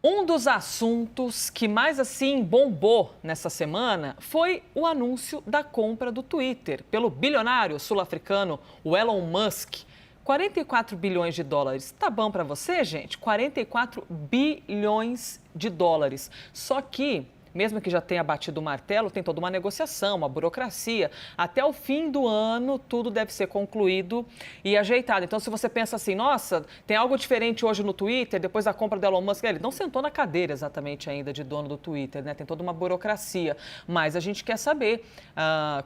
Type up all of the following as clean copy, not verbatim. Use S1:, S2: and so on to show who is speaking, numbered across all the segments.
S1: Um dos assuntos que mais bombou nessa semana foi o anúncio da compra do Twitter pelo bilionário sul-africano o Elon Musk. 44 bilhões de dólares. Tá bom para você, gente? 44 bilhões de dólares. Só que, mesmo que já tenha batido o martelo, tem toda uma negociação, uma burocracia. Até o fim do ano, tudo deve ser concluído e ajeitado. Então, se você pensa assim, nossa, tem algo diferente hoje no Twitter, depois da compra do Elon Musk, ele não sentou na cadeira exatamente ainda de dono do Twitter, né? Tem toda uma burocracia. Mas a gente quer saber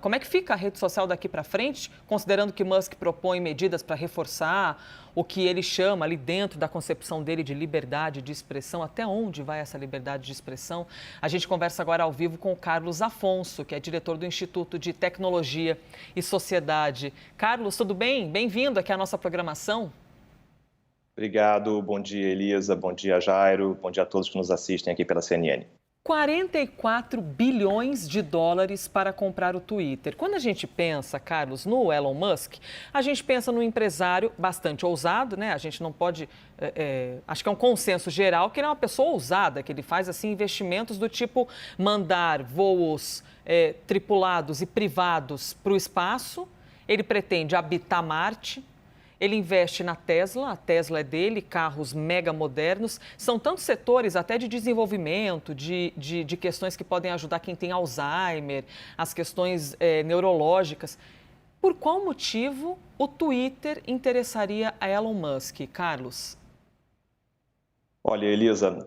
S1: como é que fica a rede social daqui para frente, considerando que Musk propõe medidas para reforçar o que ele chama ali dentro da concepção dele de liberdade de expressão. Até onde vai essa liberdade de expressão? A gente conversa agora ao vivo com o Carlos Afonso, que é diretor do Instituto de Tecnologia e Sociedade. Carlos, tudo bem? Bem-vindo aqui à nossa programação.
S2: Obrigado, bom dia Elisa, bom dia Jairo, bom dia a todos que nos assistem aqui pela CNN.
S1: 44 bilhões de dólares para comprar o Twitter. Quando a gente pensa, Carlos, no Elon Musk, a gente pensa num empresário bastante ousado, né? A gente não pode... acho que é um consenso geral que ele é uma pessoa ousada, que ele faz assim investimentos do tipo mandar voos tripulados e privados para o espaço. Ele pretende habitar Marte. Ele investe na Tesla, a Tesla é dele, carros mega modernos. São tantos setores, até de desenvolvimento, de questões que podem ajudar quem tem Alzheimer, as questões neurológicas. Por qual motivo o Twitter interessaria a Elon Musk, Carlos?
S2: Olha, Elisa,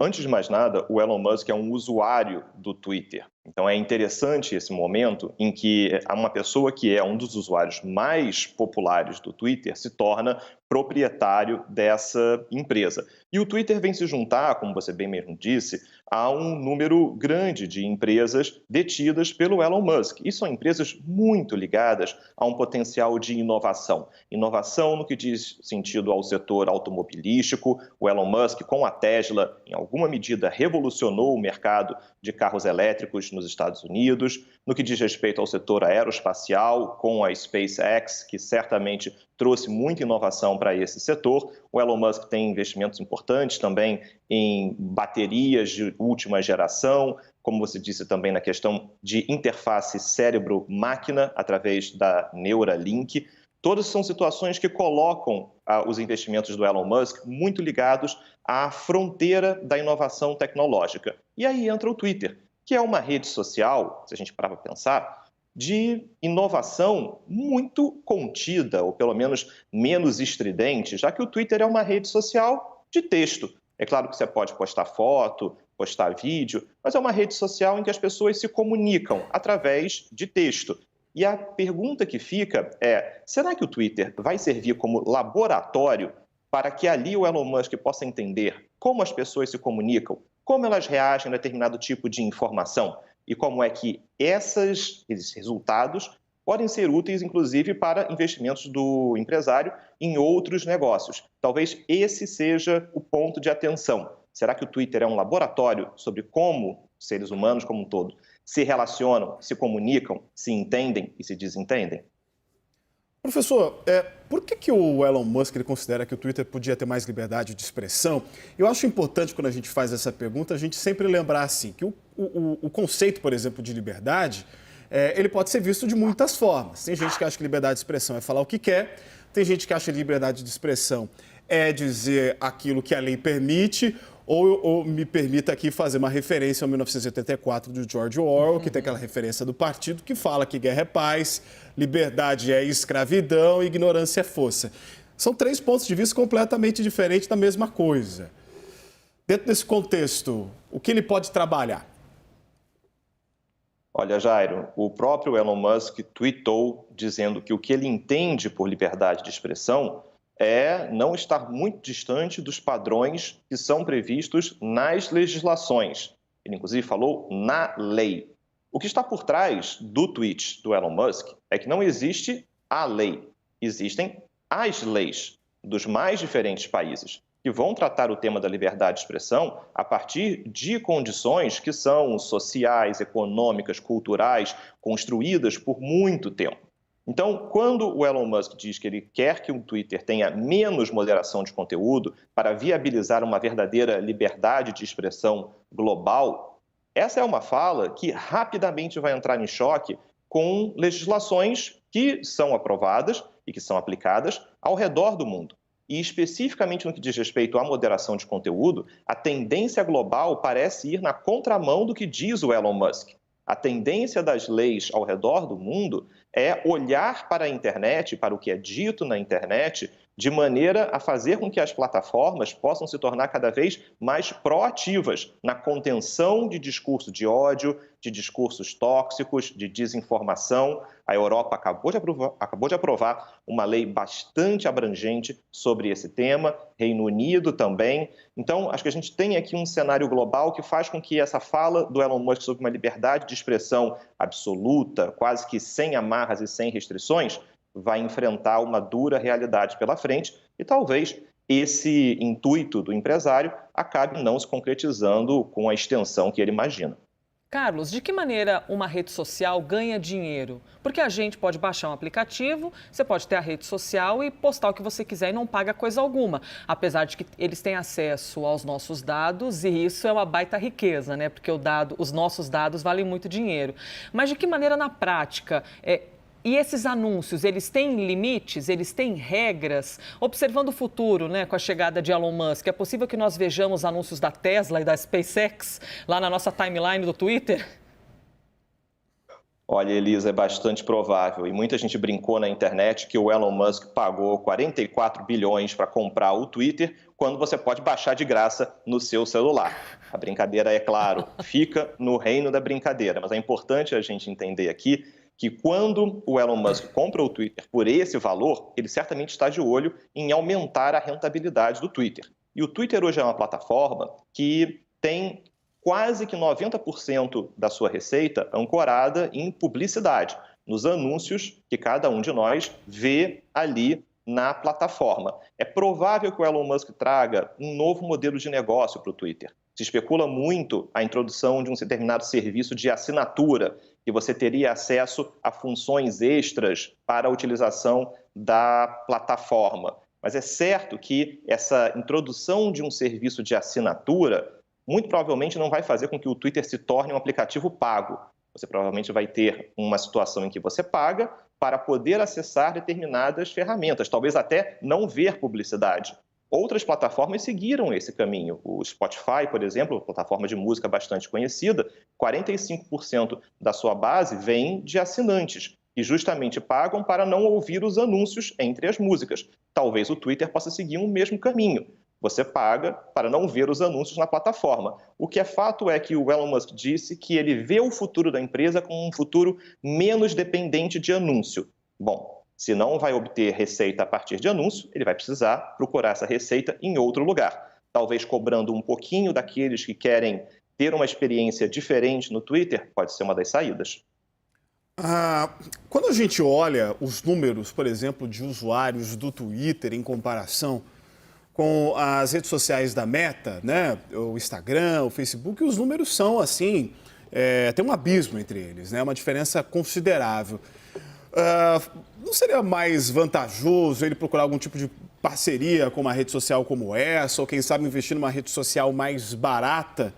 S2: antes de mais nada, o Elon Musk é um usuário do Twitter. Então é interessante esse momento em que uma pessoa que é um dos usuários mais populares do Twitter se torna proprietário dessa empresa. E o Twitter vem se juntar, como você bem mesmo disse, a um número grande de empresas detidas pelo Elon Musk. E são empresas muito ligadas a um potencial de inovação. Inovação no que diz sentido ao setor automobilístico. O Elon Musk, com a Tesla, em alguma medida, revolucionou o mercado de carros elétricos nos Estados Unidos. No que diz respeito ao setor aeroespacial, com a SpaceX, que certamente trouxe muita inovação para esse setor. O Elon Musk tem investimentos importantes também em baterias de última geração, como você disse também na questão de interface cérebro-máquina através da Neuralink. Todas são situações que colocam os investimentos do Elon Musk muito ligados à fronteira da inovação tecnológica. E aí entra o Twitter, que é uma rede social, se a gente parar para pensar, de inovação muito contida, ou pelo menos menos estridente, já que o Twitter é uma rede social de texto. É claro que você pode postar foto, postar vídeo, mas é uma rede social em que as pessoas se comunicam através de texto. E a pergunta que fica é, será que o Twitter vai servir como laboratório para que ali o Elon Musk possa entender como as pessoas se comunicam, como elas reagem a determinado tipo de informação e como é que esses resultados podem ser úteis, inclusive, para investimentos do empresário em outros negócios. Talvez esse seja o ponto de atenção. Será que o Twitter é um laboratório sobre como seres humanos como um todo se relacionam, se comunicam, se entendem e se desentendem?
S3: Professor, por que o Elon Musk ele considera que o Twitter podia ter mais liberdade de expressão? Eu acho importante, quando a gente faz essa pergunta, a gente sempre lembrar assim, que o conceito, por exemplo, de liberdade, ele pode ser visto de muitas formas. Tem gente que acha que liberdade de expressão é falar o que quer, tem gente que acha que liberdade de expressão é dizer aquilo que a lei permite, ou me permita aqui fazer uma referência ao 1984 do George Orwell, que tem aquela referência do partido que fala que guerra é paz, liberdade é escravidão e ignorância é força. São três pontos de vista completamente diferentes da mesma coisa. Dentro desse contexto, o que ele pode trabalhar?
S2: Olha, Jairo, o próprio Elon Musk tweetou dizendo que o que ele entende por liberdade de expressão é não estar muito distante dos padrões que são previstos nas legislações. Ele, inclusive, falou na lei. O que está por trás do tweet do Elon Musk é que não existe a lei, existem as leis dos mais diferentes países que vão tratar o tema da liberdade de expressão a partir de condições que são sociais, econômicas, culturais, construídas por muito tempo. Então, quando o Elon Musk diz que ele quer que o Twitter tenha menos moderação de conteúdo para viabilizar uma verdadeira liberdade de expressão global, essa é uma fala que rapidamente vai entrar em choque com legislações que são aprovadas e que são aplicadas ao redor do mundo. E especificamente no que diz respeito à moderação de conteúdo, a tendência global parece ir na contramão do que diz o Elon Musk. A tendência das leis ao redor do mundo é olhar para a internet, para o que é dito na internet, de maneira a fazer com que as plataformas possam se tornar cada vez mais proativas na contenção de discurso de ódio, de discursos tóxicos, de desinformação. A Europa acabou de aprovar uma lei bastante abrangente sobre esse tema, Reino Unido também. Então, acho que a gente tem aqui um cenário global que faz com que essa fala do Elon Musk sobre uma liberdade de expressão absoluta, quase que sem amarras e sem restrições, vai enfrentar uma dura realidade pela frente e talvez esse intuito do empresário acabe não se concretizando com a extensão que ele imagina.
S1: Carlos, de que maneira uma rede social ganha dinheiro? Porque a gente pode baixar um aplicativo, você pode ter a rede social e postar o que você quiser e não paga coisa alguma. Apesar de que eles têm acesso aos nossos dados e isso é uma baita riqueza, né? Porque os nossos dados valem muito dinheiro. Mas de que maneira na prática? E esses anúncios, eles têm limites, eles têm regras? Observando o futuro, né, com a chegada de Elon Musk, é possível que nós vejamos anúncios da Tesla e da SpaceX lá na nossa timeline do Twitter?
S2: Olha, Elisa, é bastante provável. E muita gente brincou na internet que o Elon Musk pagou 44 bilhões para comprar o Twitter, quando você pode baixar de graça no seu celular. A brincadeira, é claro, fica no reino da brincadeira. Mas é importante a gente entender aqui que quando o Elon Musk compra o Twitter por esse valor, ele certamente está de olho em aumentar a rentabilidade do Twitter. E o Twitter hoje é uma plataforma que tem quase que 90% da sua receita ancorada em publicidade, nos anúncios que cada um de nós vê ali na plataforma. É provável que o Elon Musk traga um novo modelo de negócio para o Twitter. Se especula muito a introdução de um determinado serviço de assinatura, que você teria acesso a funções extras para a utilização da plataforma. Mas é certo que essa introdução de um serviço de assinatura muito provavelmente não vai fazer com que o Twitter se torne um aplicativo pago. Você provavelmente vai ter uma situação em que você paga para poder acessar determinadas ferramentas, talvez até não ver publicidade. Outras plataformas seguiram esse caminho. O Spotify, por exemplo, plataforma de música bastante conhecida, 45% da sua base vem de assinantes, que justamente pagam para não ouvir os anúncios entre as músicas. Talvez o Twitter possa seguir o mesmo caminho. Você paga para não ver os anúncios na plataforma. O que é fato é que o Elon Musk disse que ele vê o futuro da empresa como um futuro menos dependente de anúncio. Bom, se não vai obter receita a partir de anúncio, ele vai precisar procurar essa receita em outro lugar. Talvez cobrando um pouquinho daqueles que querem ter uma experiência diferente no Twitter, pode ser uma das saídas.
S3: Quando a gente olha os números, por exemplo, de usuários do Twitter em comparação com as redes sociais da Meta, né, o Instagram, o Facebook, os números são assim, tem um abismo entre eles, né, uma diferença considerável. Não seria mais vantajoso ele procurar algum tipo de parceria com uma rede social como essa, ou quem sabe investir numa rede social mais barata?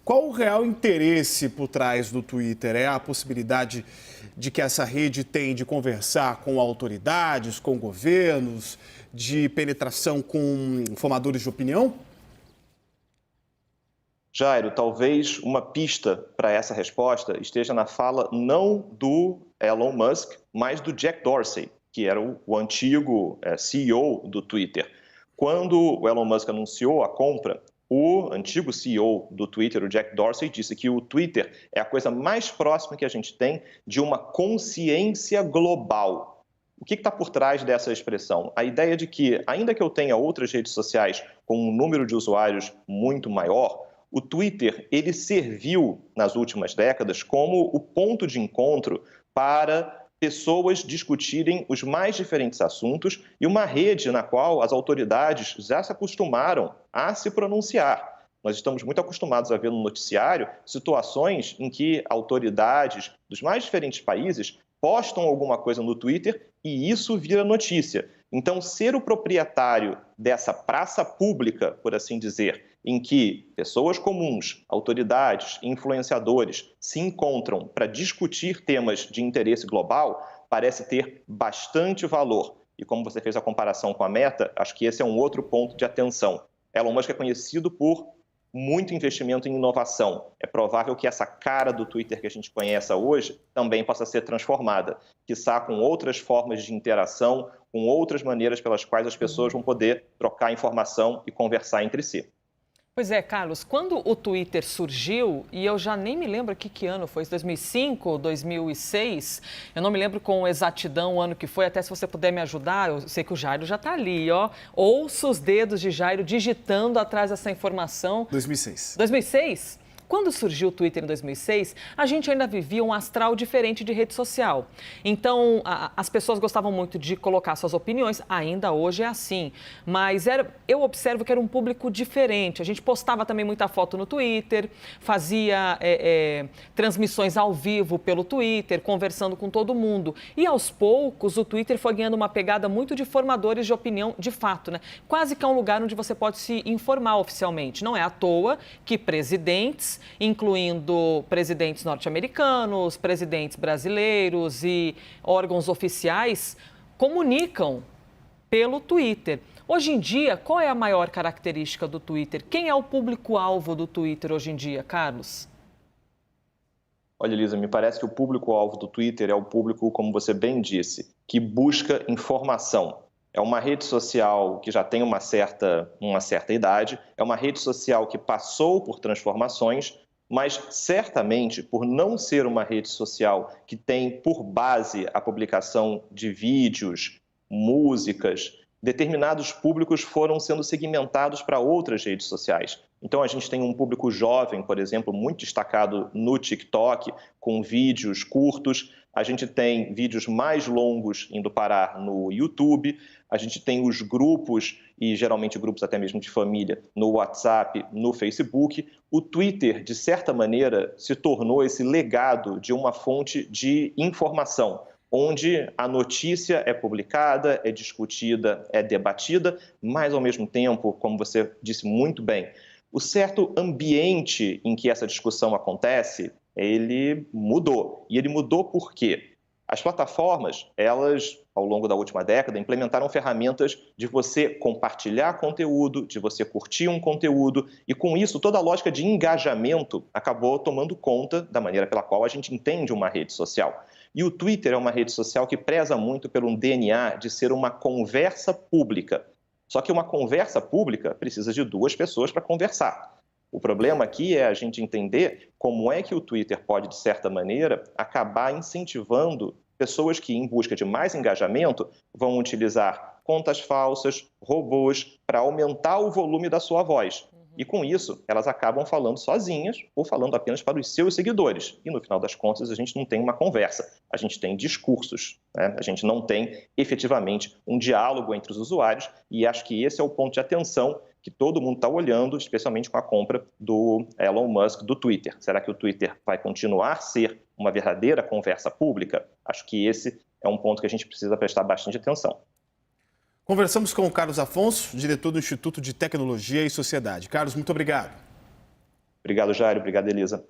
S3: Qual o real interesse por trás do Twitter? É a possibilidade de que essa rede tem de conversar com autoridades, com governos, de penetração com formadores de opinião?
S2: Jairo, talvez uma pista para essa resposta esteja na fala não do Elon Musk, mas do Jack Dorsey, que era o antigo CEO do Twitter. Quando o Elon Musk anunciou a compra, o antigo CEO do Twitter, o Jack Dorsey, disse que o Twitter é a coisa mais próxima que a gente tem de uma consciência global. O que está por trás dessa expressão? A ideia de que, ainda que eu tenha outras redes sociais com um número de usuários muito maior, o Twitter ele serviu nas últimas décadas como o ponto de encontro para pessoas discutirem os mais diferentes assuntos e uma rede na qual as autoridades já se acostumaram a se pronunciar. Nós estamos muito acostumados a ver no noticiário situações em que autoridades dos mais diferentes países postam alguma coisa no Twitter e isso vira notícia. Então, ser o proprietário dessa praça pública, por assim dizer, em que pessoas comuns, autoridades, influenciadores se encontram para discutir temas de interesse global, parece ter bastante valor. E como você fez a comparação com a Meta, acho que esse é um outro ponto de atenção. Elon Musk é conhecido por muito investimento em inovação. É provável que essa cara do Twitter que a gente conhece hoje também possa ser transformada, quiçá com outras formas de interação, com outras maneiras pelas quais as pessoas vão poder trocar informação e conversar entre si.
S1: Pois é, Carlos, quando o Twitter surgiu, e eu já nem me lembro que ano foi, 2005 ou 2006, eu não me lembro com exatidão o ano que foi, até se você puder me ajudar, eu sei que o Jairo já está ali, ó. Ouço os dedos de Jairo digitando atrás dessa informação.
S3: 2006.
S1: 2006? Quando surgiu o Twitter em 2006, a gente ainda vivia um astral diferente de rede social. Então, as pessoas gostavam muito de colocar suas opiniões, ainda hoje é assim. Mas eu observo que era um público diferente. A gente postava também muita foto no Twitter, fazia transmissões ao vivo pelo Twitter, conversando com todo mundo. E, aos poucos, o Twitter foi ganhando uma pegada muito de formadores de opinião, de fato, né? Quase que é um lugar onde você pode se informar oficialmente. Não é à toa que presidentes, incluindo presidentes norte-americanos, presidentes brasileiros e órgãos oficiais, comunicam pelo Twitter. Hoje em dia, qual é a maior característica do Twitter? Quem é o público-alvo do Twitter hoje em dia, Carlos?
S2: Olha, Elisa, me parece que o público-alvo do Twitter é o público, como você bem disse, que busca informação. É uma rede social que já tem uma certa idade, é uma rede social que passou por transformações, mas certamente, por não ser uma rede social que tem por base a publicação de vídeos, músicas, determinados públicos foram sendo segmentados para outras redes sociais. Então, a gente tem um público jovem, por exemplo, muito destacado no TikTok, com vídeos curtos. A gente tem vídeos mais longos indo parar no YouTube. A gente tem os grupos, e geralmente grupos até mesmo de família, no WhatsApp, no Facebook. O Twitter, de certa maneira, se tornou esse legado de uma fonte de informação, onde a notícia é publicada, é discutida, é debatida, mas, ao mesmo tempo, como você disse muito bem, o certo ambiente em que essa discussão acontece, ele mudou. E ele mudou por quê? As plataformas, elas, ao longo da última década, implementaram ferramentas de você compartilhar conteúdo, de você curtir um conteúdo, e com isso toda a lógica de engajamento acabou tomando conta da maneira pela qual a gente entende uma rede social. E o Twitter é uma rede social que preza muito pelo DNA de ser uma conversa pública. Só que uma conversa pública precisa de duas pessoas para conversar. O problema aqui é a gente entender como é que o Twitter pode, de certa maneira, acabar incentivando pessoas que, em busca de mais engajamento, vão utilizar contas falsas, robôs, para aumentar o volume da sua voz. E com isso, elas acabam falando sozinhas ou falando apenas para os seus seguidores. E no final das contas, a gente não tem uma conversa, a gente tem discursos, né? A gente não tem efetivamente um diálogo entre os usuários, e acho que esse é o ponto de atenção que todo mundo está olhando, especialmente com a compra do Elon Musk do Twitter. Será que o Twitter vai continuar a ser uma verdadeira conversa pública? Acho que esse é um ponto que a gente precisa prestar bastante atenção.
S3: Conversamos com o Carlos Afonso, diretor do Instituto de Tecnologia e Sociedade. Carlos, muito obrigado.
S2: Obrigado, Jairo. Obrigado, Elisa.